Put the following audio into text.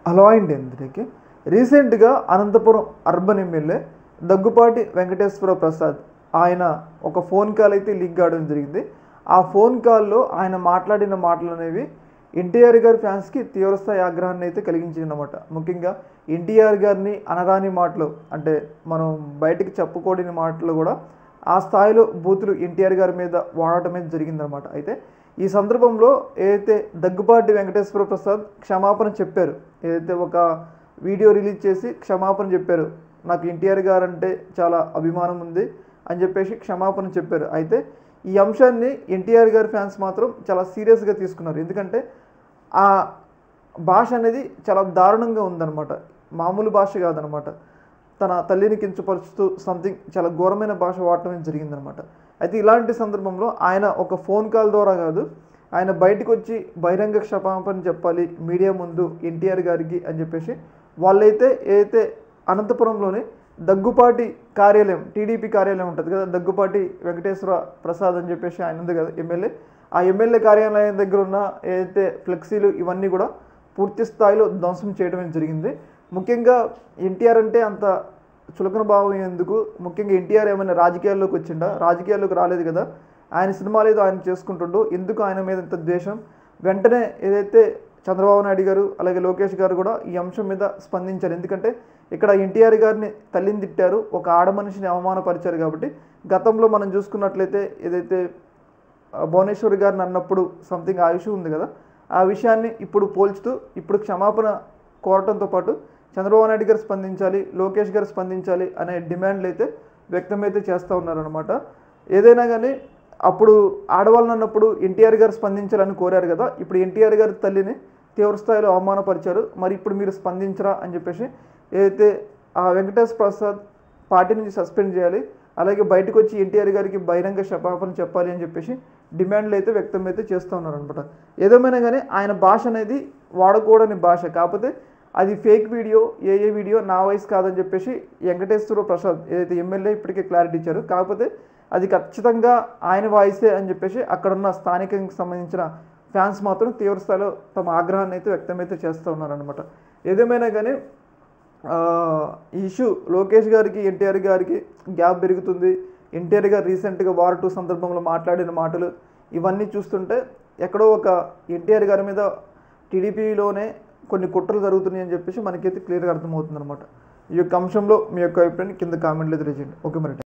Hello అండి అందరికీ. రీసెంట్గా అనంతపురం అర్బన్ ఎమ్మెల్యే దగ్గుపాటి వెంకటేశ్వర ప్రసాద్ ఆయన ఒక ఫోన్ కాల్ అయితే లీక్ కావడం జరిగింది. ఆ ఫోన్ కాల్లో ఆయన మాట్లాడిన మాటలు అనేవి ఎన్టీఆర్ గారి ఫ్యాన్స్కి తీవ్రస్థాయి ఆగ్రహాన్ని అయితే కలిగించిందన్నమాట. ముఖ్యంగా ఎన్టీఆర్ గారిని అనరాని మాటలు, అంటే మనం బయటికి చెప్పుకోని మాటలు కూడా ఆ స్థాయిలో బూతులు ఎన్టీఆర్ గారి మీద వాడటమే జరిగిందనమాట. అయితే ఈ సందర్భంలో ఏదైతే దగ్గుపాటి వెంకటేశ్వర ప్రసాద్ క్షమాపణ చెప్పారు, ఏదైతే ఒక వీడియో రిలీజ్ చేసి క్షమాపణ చెప్పారు, నాకు ఎన్టీఆర్ గారు అంటే చాలా అభిమానం ఉంది అని చెప్పేసి క్షమాపణ చెప్పారు. అయితే ఈ అంశాన్ని ఎన్టీఆర్ గారి ఫ్యాన్స్ మాత్రం చాలా సీరియస్గా తీసుకున్నారు. ఎందుకంటే ఆ భాష అనేది చాలా దారుణంగా ఉందన్నమాట, మామూలు భాష కాదనమాట. తన తల్లిని కించపరుస్తూ సంథింగ్ చాలా ఘోరమైన భాష వాడటం జరిగిందనమాట. అయితే ఇలాంటి సందర్భంలో ఆయన ఒక ఫోన్ కాల్ ద్వారా కాదు, ఆయన బయటకు వచ్చి బహిరంగ క్షమాపణ చెప్పాలి మీడియా ముందు ఎన్టీఆర్ గారికి అని చెప్పేసి వాళ్ళైతే ఏదైతే అనంతపురంలోని దగ్గుపాటి కార్యాలయం, టీడీపీ కార్యాలయం ఉంటుంది కదా, దగ్గుపాటి వెంకటేశ్వర ప్రసాద్ అని చెప్పేసి ఆయన ఉంది కదా ఎమ్మెల్యే, ఆ ఎమ్మెల్యే కార్యాలయం దగ్గర ఉన్న ఏదైతే ఫ్లెక్సీలు ఇవన్నీ కూడా పూర్తి స్థాయిలో ధ్వంసం చేయడం జరిగింది. ముఖ్యంగా ఎన్టీఆర్ అంటే అంత చులకన భావం ఎందుకు, ముఖ్యంగా ఎన్టీఆర్ ఏమైనా రాజకీయాల్లోకి వచ్చిండా, రాజకీయాల్లోకి రాలేదు కదా, ఆయన సినిమాలు ఏదో ఆయన చేసుకుంటుండో, ఎందుకు ఆయన మీద ఇంత ద్వేషం. వెంటనే ఏదైతే చంద్రబాబు నాయుడు గారు అలాగే లోకేష్ గారు కూడా ఈ అంశం మీద స్పందించారు. ఎందుకంటే ఇక్కడ ఎన్టీఆర్ గారిని తల్లిని తిట్టారు, ఒక ఆడ మనిషిని అవమానపరిచారు. కాబట్టి గతంలో మనం చూసుకున్నట్లయితే ఏదైతే భువనేశ్వర్ గారిని అన్నప్పుడు సంథింగ్ ఆ ఇష్యూ ఉంది కదా, ఆ విషయాన్ని ఇప్పుడు పోల్చుతూ ఇప్పుడు క్షమాపణ కోరటంతో పాటు చంద్రబాబు నాయుడు గారు స్పందించాలి, లోకేష్ గారు స్పందించాలి అనే డిమాండ్లు అయితే వ్యక్తమైతే చేస్తూ ఉన్నారనమాట. ఏదైనా కానీ అప్పుడు ఆడవాళ్ళని అన్నప్పుడు ఎన్టీఆర్ గారు స్పందించాలని కోరారు కదా, ఇప్పుడు ఎన్టీఆర్ గారి తల్లిని తీవ్రస్థాయిలో అవమానపరిచారు, మరి ఇప్పుడు మీరు స్పందించరా అని చెప్పేసి ఏదైతే ఆ వెంకటేశ్వర ప్రసాద్ పార్టీ నుంచి సస్పెండ్ చేయాలి, అలాగే బయటకు వచ్చి ఎన్టీఆర్ గారికి బహిరంగ క్షమాపణ చెప్పాలి అని చెప్పేసి డిమాండ్లు అయితే వ్యక్తం అయితే చేస్తూ ఉన్నారనమాట. ఏదేమైనా కానీ ఆయన భాష అనేది వాడకూడని భాష, కాకపోతే అది ఫేక్ వీడియో, ఏ వీడియో నా వాయిస్ కాదని చెప్పేసి వెంకటేశ్వర ప్రసాద్ ఏదైతే ఎమ్మెల్యే ఇప్పటికే క్లారిటీ ఇచ్చారు. కాకపోతే అది ఖచ్చితంగా ఆయన వాయిసే అని చెప్పేసి అక్కడున్న స్థానికంగా సంబంధించిన ఫ్యాన్స్ మాత్రం తీవ్రస్థాయిలో తమ ఆగ్రహాన్ని అయితే వ్యక్తం అయితే చేస్తూ ఉన్నారనమాట. ఏదేమైనా కానీ ఈ ఇష్యూ లోకేష్ గారికి ఎన్టీఆర్ గారికి గ్యాప్ పెరుగుతుంది. ఎన్టీఆర్ గారు రీసెంట్గా వార్ 2 సందర్భంలో మాట్లాడిన మాటలు ఇవన్నీ చూస్తుంటే ఎక్కడో ఒక ఎన్టీఆర్ గారి మీద టీడీపీలోనే కొన్ని కుట్రలు జరుగుతున్నాయి అని చెప్పేసి మనకైతే క్లియర్గా అర్థమవుతుంది అనమాట. ఈ యొక్క అంశంలో మీ యొక్క అభిప్రాయాన్ని కింద కామెంట్లో తెలియజేయండి. ఓకే మరి.